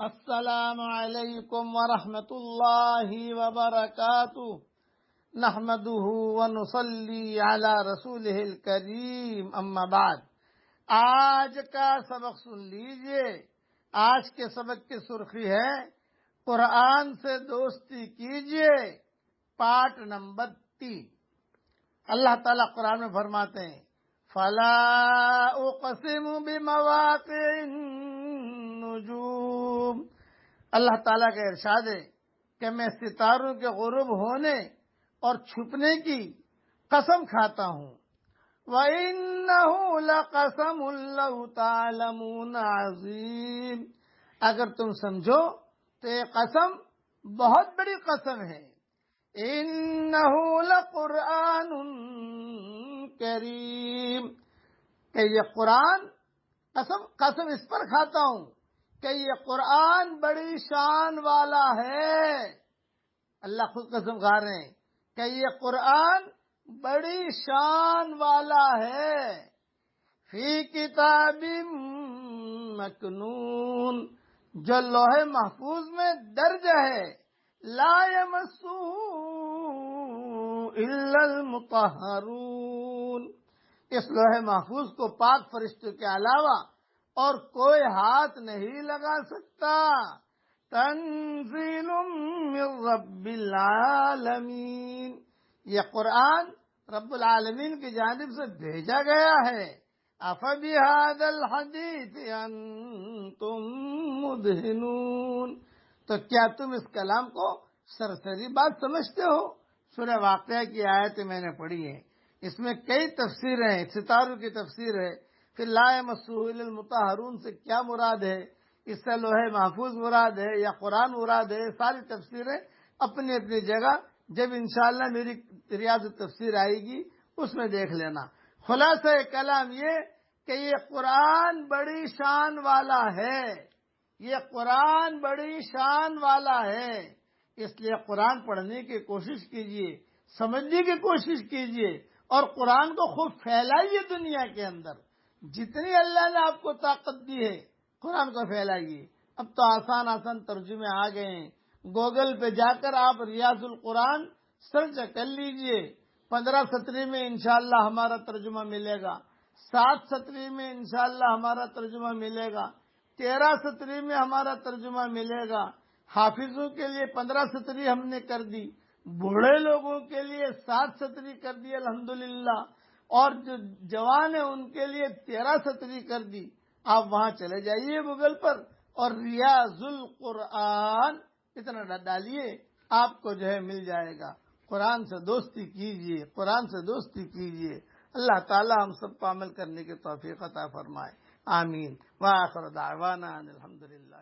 السلام علیکم ورحمۃ اللہ وبرکاتہ نحمده ونصلی علی رسولہ الکریم اما بعد۔ آج کا سبق سن لیجئے۔ آج کے سبق کی سرخی ہے قرآن سے دوستی کیجئے، پارٹ نمبر 3۔ اللہ تعالیٰ قرآن میں فرماتے ہیں فَلَا أُقْسِمُ بِمَوَاقِعِ النُّجُومِ۔ اللہ تعالیٰ کا ارشاد ہے کہ میں ستاروں کے غروب ہونے اور چھپنے کی قسم کھاتا ہوں۔ وَإِنَّهُ لَقَسَمٌ لَّوْ تَعْلَمُونَ عَظِيمٌ۔ اگر تم سمجھو تو یہ قسم بہت بڑی قسم ہے۔ إِنَّهُ لَقُرْآنٌ کریم، کہ یہ قرآن قسم اس پر کھاتا ہوں کہ یہ قرآن بڑی شان والا ہے۔ اللہ خود قسم کھا رہے ہیں کہ یہ قرآن بڑی شان والا ہے۔ فی کتاب مکنون، جو لوح محفوظ میں درج ہے۔ لا یمسہ الا المطہرون، اس لوح محفوظ کو پاک فرشتوں کے علاوہ اور کوئی ہاتھ نہیں لگا سکتا۔ تنزیل من رب العالمین، یہ قرآن رب العالمین کی جانب سے بھیجا گیا ہے۔ افبہذا الحدیث انتم مدہنون، تو کیا تم اس کلام کو سرسری بات سمجھتے ہو؟ سورہ واقعہ کی آیت میں نے پڑھی ہے، اس میں کئی تفسیریں ہیں۔ ستاروں کی تفسیر ہے، پھر لا یمسہ الا المطہرون سے کیا مراد ہے، اس سے لوح محفوظ مراد ہے یا قرآن مراد ہے، ساری تفسیریں اپنی اپنی جگہ۔ جب انشاءاللہ میری ریاض تفسیر آئے گی اس میں دیکھ لینا۔ خلاصہ کلام یہ کہ یہ قرآن بڑی شان والا ہے، یہ قرآن بڑی شان والا ہے۔ اس لیے قرآن پڑھنے کی کوشش کیجئے، سمجھنے کی کوشش کیجئے اور قرآن کو خوب پھیلائیے دنیا کے اندر۔ جتنی اللہ نے آپ کو طاقت دی ہے قرآن کو پھیلائیے۔ اب تو آسان آسان ترجمے آ گئے ہیں، گوگل پہ جا کر آپ ریاض القرآن سرچ کر لیجئے۔ 15 سطری میں انشاءاللہ ہمارا ترجمہ ملے گا، 7 سطری میں انشاءاللہ ہمارا ترجمہ ملے گا، 13 سطری میں ہمارا ترجمہ ملے گا۔ حافظوں کے لیے 15 سطری ہم نے کر دی، بوڑھے لوگوں کے لیے 7 سطری کر دی الحمدللہ، اور جو جوان ہیں ان کے لیے 13 سطری کر دی۔ آپ وہاں چلے جائیے گوگل پر اور ریاض القرآن اتنا ڈالیے، آپ کو جو ہے مل جائے گا۔ قرآن سے دوستی کیجئے، قرآن سے دوستی کیجئے۔ اللہ تعالی ہم سب کو عمل کرنے کی توفیق عطا فرمائے، آمین۔ وآخر دعوانا ان الحمدللہ۔